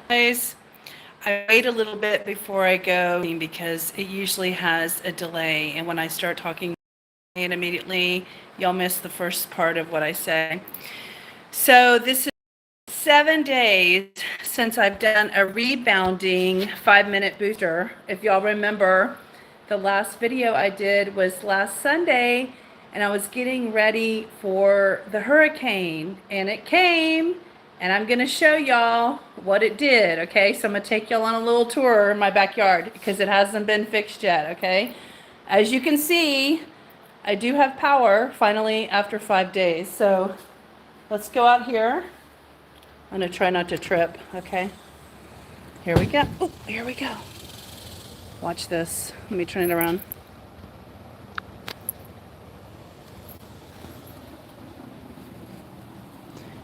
Guys, I wait a little bit before I go because it usually has a delay. And when I start talking and immediately, you'll miss the first part of what I say. So this is 7 days since I've done a rebounding 5-minute booster. If y'all remember, the last video I did was last Sunday, and I was getting ready for the hurricane, and it came, and I'm going to show y'all what it did, okay? So I'm going to take y'all on a little tour in my backyard because it hasn't been fixed yet, okay? As you can see, I do have power finally after 5 days. So let's go out here. I'm going to try not to trip, okay? Here we go. Oh, here we go. Watch this. Let me turn it around.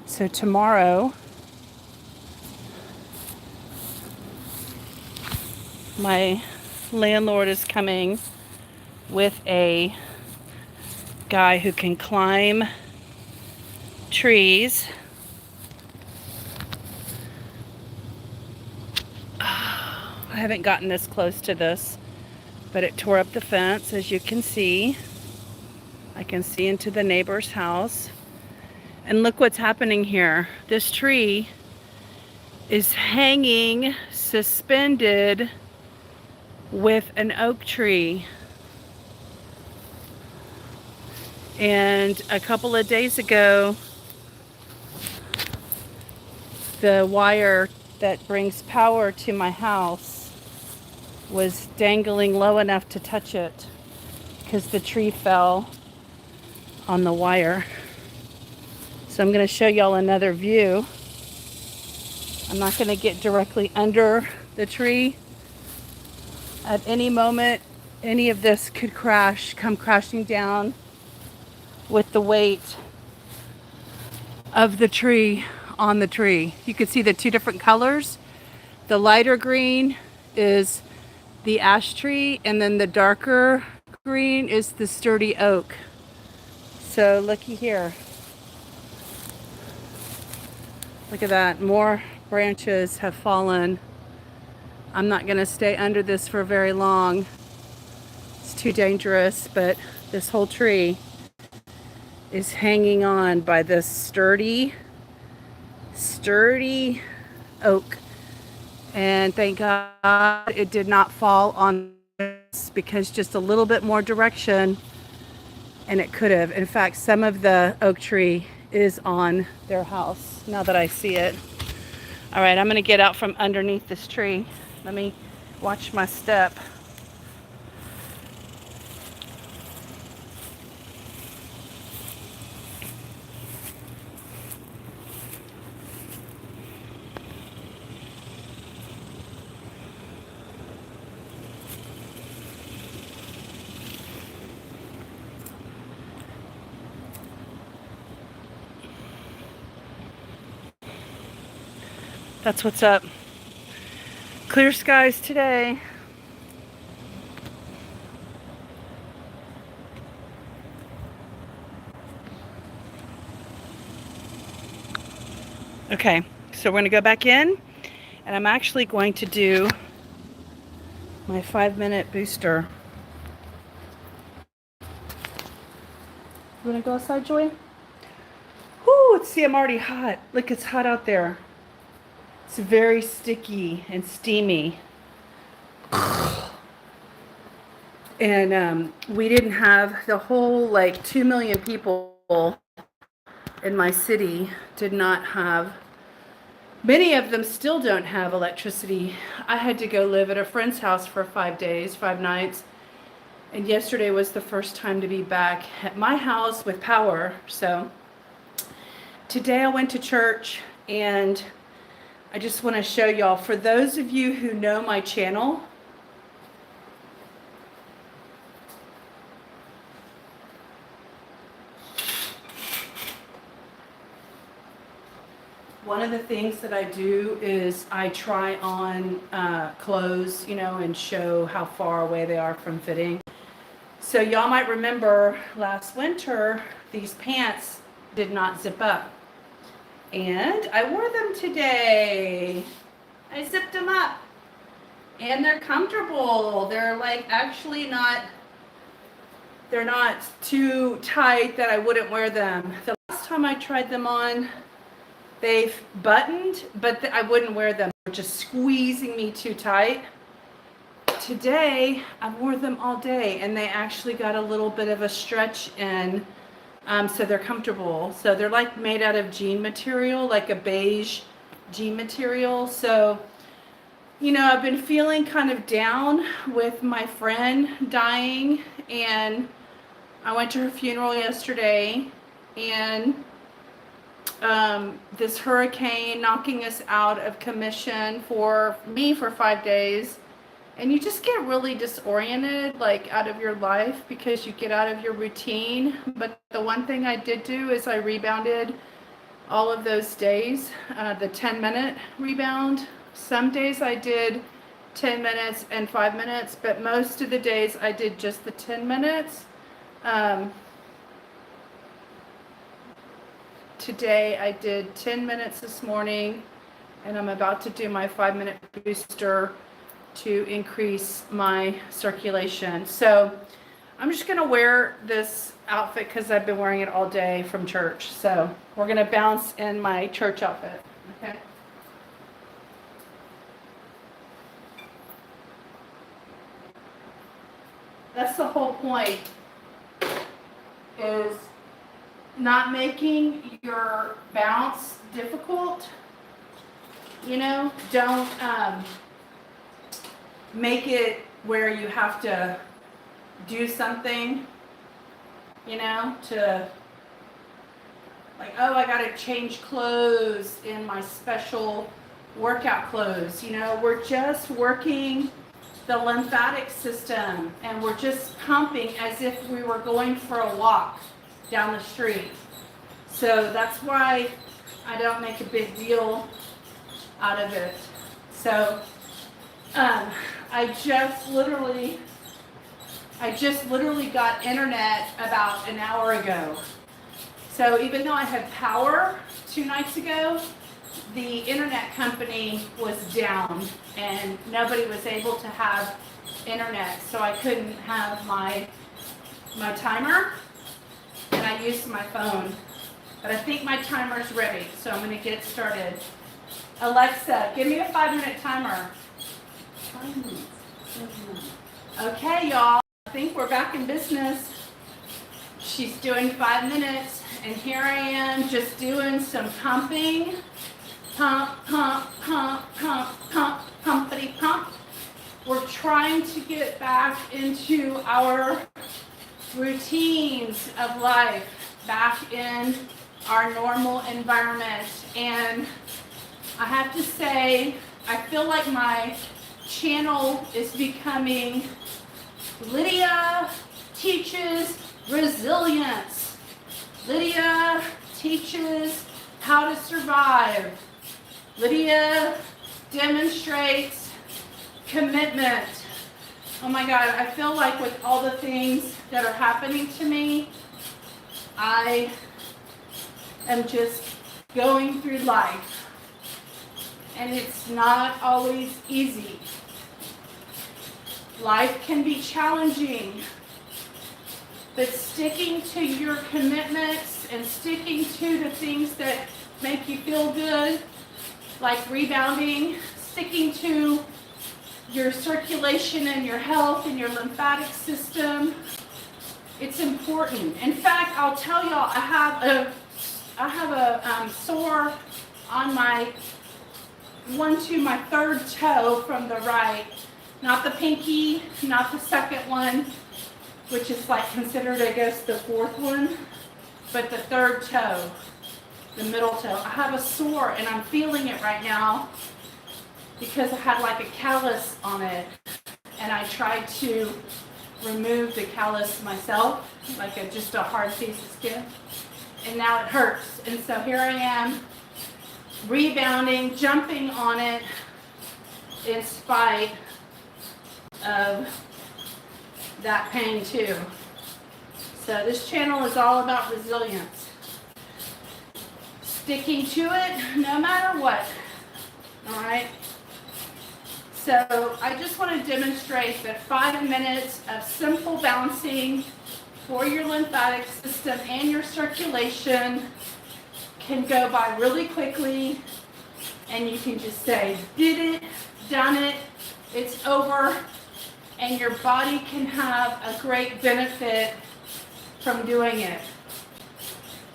So tomorrow, my landlord is coming with a guy who can climb trees. I haven't gotten this close to this, but it tore up the fence, as you can see. I can see into the neighbor's house. And look what's happening here. This tree is hanging suspended with an oak tree. And a couple of days ago, the wire that brings power to my house was dangling low enough to touch it because the tree fell on the wire. So I'm going to show y'all another view. I'm not going to get directly under the tree. At any moment, any of this could come crashing down with the weight of the tree on the tree. You can see the two different colors. The lighter green is the ash tree, and then the darker green is the sturdy oak. So looky here. Look at that. More branches have fallen. I'm not going to stay under this for very long. It's too dangerous, but this whole tree is hanging on by this sturdy oak. And thank God it did not fall on this, because just a little bit more direction and it could have. In fact, some of the oak tree is on their house now that I see it. All right, I'm going to get out from underneath this tree. Let me watch my step. That's what's up. Clear skies today. Okay, so we're going to go back in, and I'm actually going to do my 5-minute booster. You want to go outside, Joy? Whoo, see, I'm already hot. Look, it's hot out there. It's very sticky and steamy. And we didn't have the whole, like, 2 million people in my city did not have, many of them still don't have electricity. I had to go live at a friend's house for 5 days, 5 nights. And yesterday was the first time to be back at my house with power. So today I went to church, and I just want to show y'all, for those of you who know my channel, one of the things that I do is I try on clothes, and show how far away they are from fitting. So y'all might remember last winter, these pants did not zip up. And I wore them today. I zipped them up. And they're comfortable. They're like actually not, they're not too tight that I wouldn't wear them. The last time I tried them on, they've buttoned, but I wouldn't wear them. They're just squeezing me too tight. Today, I wore them all day, and they actually got a little bit of a stretch in, so they're comfortable. So they're like made out of jean material, like a beige jean material. So, you know, I've been feeling kind of down with my friend dying, and I went to her funeral yesterday, and this hurricane knocking us out of commission for me for 5 days. And you just get really disoriented, like out of your life, because you get out of your routine. But the one thing I did do is I rebounded all of those days, the 10-minute rebound. Some days I did 10 minutes and 5 minutes, but most of the days I did just the 10 minutes. Today I did 10 minutes this morning, and I'm about to do my 5-minute booster to increase my circulation. So I'm just gonna wear this outfit because I've been wearing it all day from church. So we're gonna bounce in my church outfit, okay? That's the whole point, is not making your bounce difficult. You know, don't make it where you have to do something, you know, to like, oh, I gotta change clothes in my special workout clothes. You know, we're just working the lymphatic system, and we're just pumping as if we were going for a walk down the street. So that's why I don't make a big deal out of it. So I just literally got internet about an hour ago. So even though I had power 2 nights ago, the internet company was down and nobody was able to have internet. So I couldn't have my timer, and I used my phone. But I think my timer's ready, so I'm gonna get started. Alexa, give me a 5-minute timer. 5 minutes. Okay, y'all, I think we're back in business. She's doing 5 minutes, and here I am just doing some pumping. Pump, pump, pump, pump, pump, pumpity pump. We're trying to get back into our routines of life, back in our normal environment. And I have to say, I feel like my channel is becoming Lydia Teaches Resilience. Lydia teaches how to survive. Lydia demonstrates commitment. Oh my God, I feel like with all the things that are happening to me, I am just going through life. And it's not always easy. Life can be challenging, but sticking to your commitments and sticking to the things that make you feel good, like rebounding, sticking to your circulation and your health and your lymphatic system, it's important. In fact, I'll tell y'all, I have a sore on my my third toe from the right, not the pinky, not the second one, which is like considered, I guess, the fourth one, but the third toe, the middle toe. I have a sore, and I'm feeling it right now because I had like a callus on it, and I tried to remove the callus myself, like just a hard piece of skin, and now it hurts. And so here I am, rebounding, jumping on it in spite of that pain too. So this channel is all about resilience. Sticking to it no matter what. All right? So I just want to demonstrate that 5 minutes of simple bouncing for your lymphatic system and your circulation can go by really quickly, and you can just say, did it, done it, it's over, and your body can have a great benefit from doing it.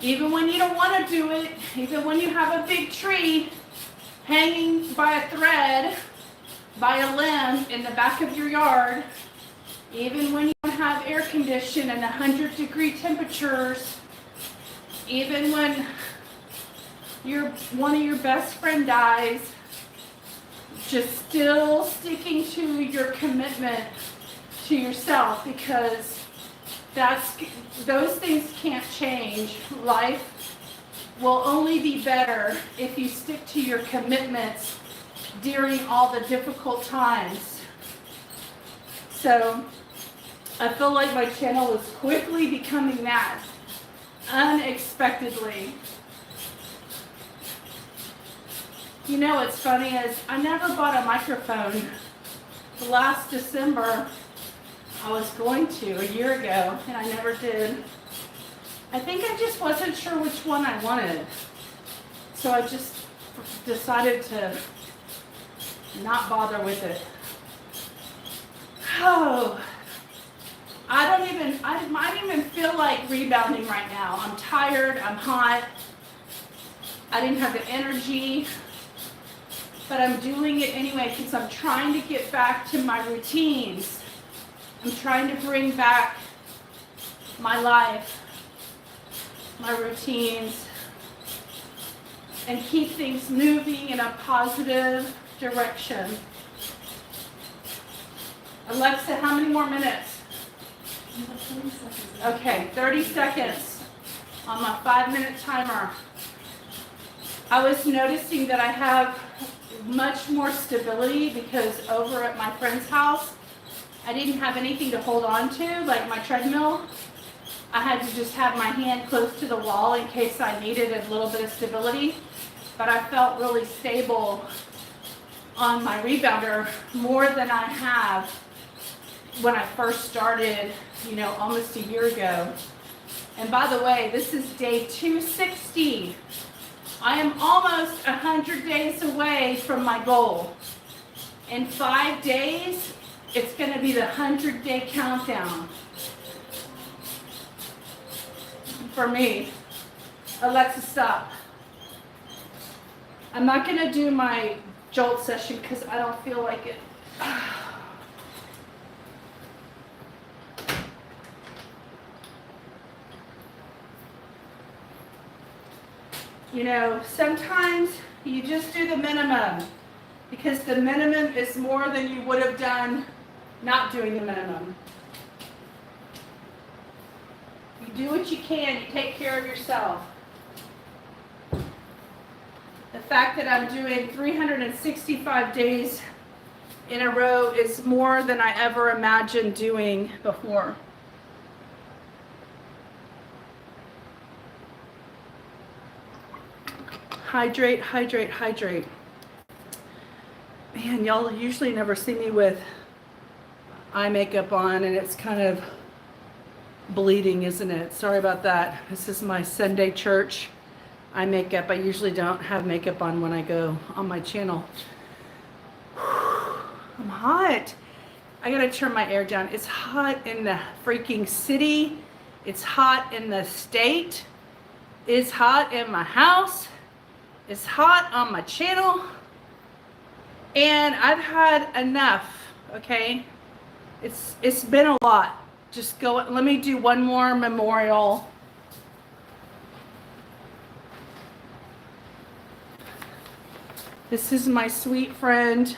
Even when you don't want to do it, even when you have a big tree hanging by a thread, by a limb in the back of your yard, even when you don't have air conditioning and 100-degree temperatures, even when one of your best friend dies, just still sticking to your commitment to yourself, because those things can't change. Life will only be better if you stick to your commitments during all the difficult times. So I feel like my channel is quickly becoming that, unexpectedly. You know what's funny is I never bought a microphone. Last December, I was going to a year ago, and I never did. I think I just wasn't sure which one I wanted. So I just decided to not bother with it. Oh, I might even feel like rebounding right now. I'm tired, I'm hot. I didn't have the energy, but I'm doing it anyway because I'm trying to get back to my routines. I'm trying to bring back my life, my routines, and keep things moving in a positive direction. Alexa, how many more minutes? Okay, 30 seconds on my 5-minute timer. I was noticing that I have much more stability because over at my friend's house, I didn't have anything to hold on to, like my treadmill. I had to just have my hand close to the wall in case I needed a little bit of stability. But I felt really stable on my rebounder, more than I have when I first started, almost a year ago. And by the way, this is day 260. I am almost 100 days away from my goal. In 5 days, it's going to be the 100-day countdown for me. Alexa, stop. I'm not going to do my jolt session because I don't feel like it. Sometimes you just do the minimum because the minimum is more than you would have done not doing the minimum. You do what you can, you take care of yourself. The fact that I'm doing 365 days in a row is more than I ever imagined doing before. Hydrate, hydrate, hydrate. Man, y'all usually never see me with eye makeup on, and it's kind of bleeding, isn't it? Sorry about that. This is my Sunday church eye makeup. I usually don't have makeup on when I go on my channel. I'm hot. I gotta turn my air down. It's hot in the freaking city. It's hot in the state. It's hot in my house. It's hot on my channel. And I've had enough, okay? It's been a lot. Just go, let me do one more memorial. This is my sweet friend,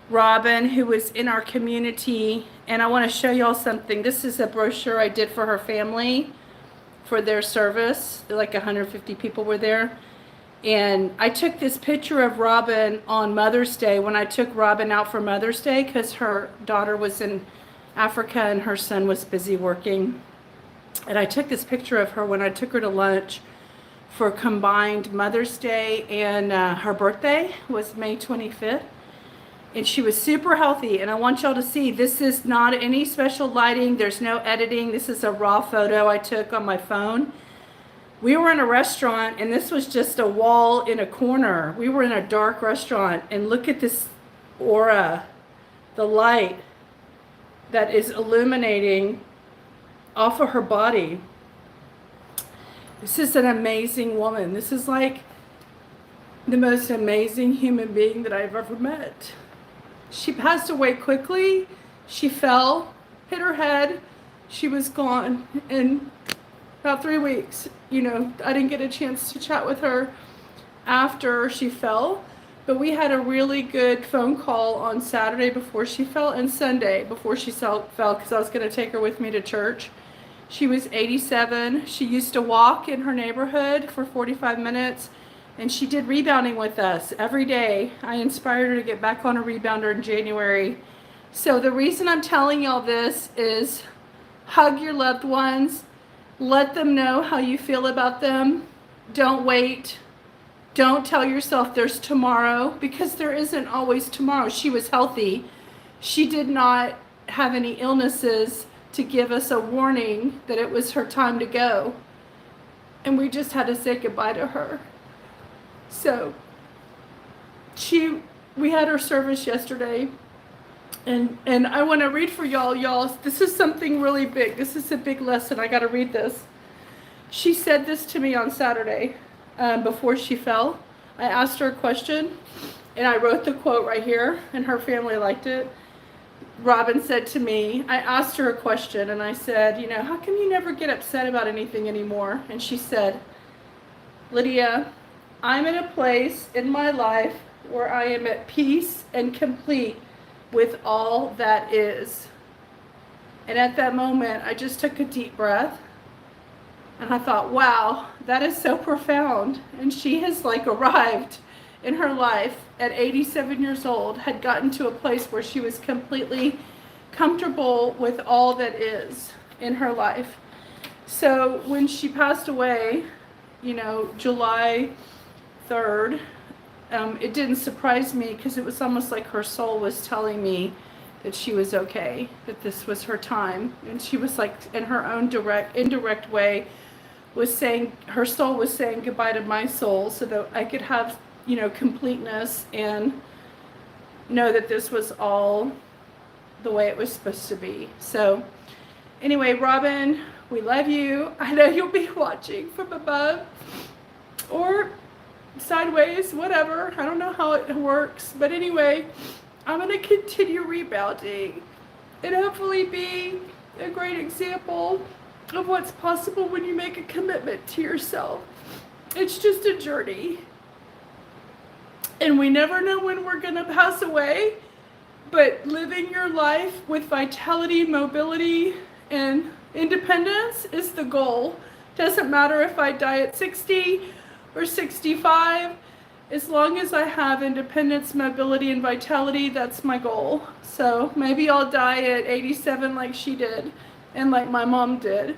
Robin, who was in our community. And I want to show y'all something. This is a brochure I did for her family for their service. Like 150 people were there. And I took this picture of Robin on Mother's Day when I took Robin out for Mother's Day because her daughter was in Africa and her son was busy working. And I took this picture of her when I took her to lunch for combined Mother's Day and her birthday was May 25th. And she was super healthy. And I want y'all to see, this is not any special lighting. There's no editing. This is a raw photo I took on my phone. We were in a restaurant, and this was just a wall in a corner. We were in a dark restaurant, and look at this aura, the light that is illuminating off of her body. This is an amazing woman. This is like the most amazing human being that I've ever met. She passed away quickly. She fell, hit her head. She was gone in about 3 weeks. You know, I didn't get a chance to chat with her after she fell, but we had a really good phone call on Saturday before she fell and Sunday before she fell, because I was going to take her with me to church. She was 87. She used to walk in her neighborhood for 45 minutes, and she did rebounding with us every day. I inspired her to get back on a rebounder in January. So the reason I'm telling y'all this is hug your loved ones. Let them know how you feel about them. Don't wait. Don't tell yourself there's tomorrow, because there isn't always tomorrow. She was healthy. She did not have any illnesses to give us a warning that it was her time to go. And we just had to say goodbye to her. So we had her service yesterday, and I want to read for y'all. This is something really big. This is a big lesson. I got to read this. She said this to me on Saturday before she fell. I asked her a question, and I wrote the quote right here, and her family liked it. Robin said to me, I asked her a question, and I said, you know, how come you never get upset about anything anymore? And she said, Lydia, I'm in a place in my life where I am at peace and complete with all that is. And at that moment, I just took a deep breath, and I thought, wow, that is so profound. And she has like arrived in her life at 87 years old, had gotten to a place where she was completely comfortable with all that is in her life. So when she passed away, you know, July 3rd, it didn't surprise me, because it was almost like her soul was telling me that she was okay, that this was her time. And she was like, in her own indirect way, was saying, her soul was saying goodbye to my soul so that I could have, you know, completeness and know that this was all the way it was supposed to be. So anyway, Robin, we love you. I know you'll be watching from above or sideways, whatever. I don't know how it works, but anyway, I'm going to continue rebounding and hopefully be a great example of what's possible when you make a commitment to yourself. It's just a journey, and we never know when we're going to pass away, but living your life with vitality, mobility, and independence is the goal. Doesn't matter if I die at 60 or 65, as long as I have independence, mobility, and vitality, that's my goal. So maybe I'll die at 87 like she did and like my mom did.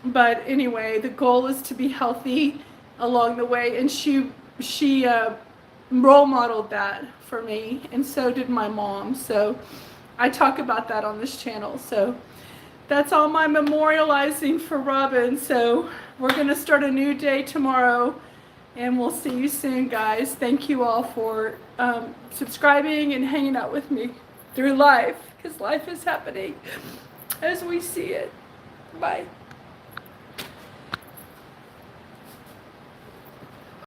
But anyway, the goal is to be healthy along the way, and she role modeled that for me, and so did my mom. So I talk about that on this channel. So that's all my memorializing for Robin. So we're going to start a new day tomorrow, and we'll see you soon, guys. Thank you all for subscribing and hanging out with me through life, because life is happening as we see it. Bye.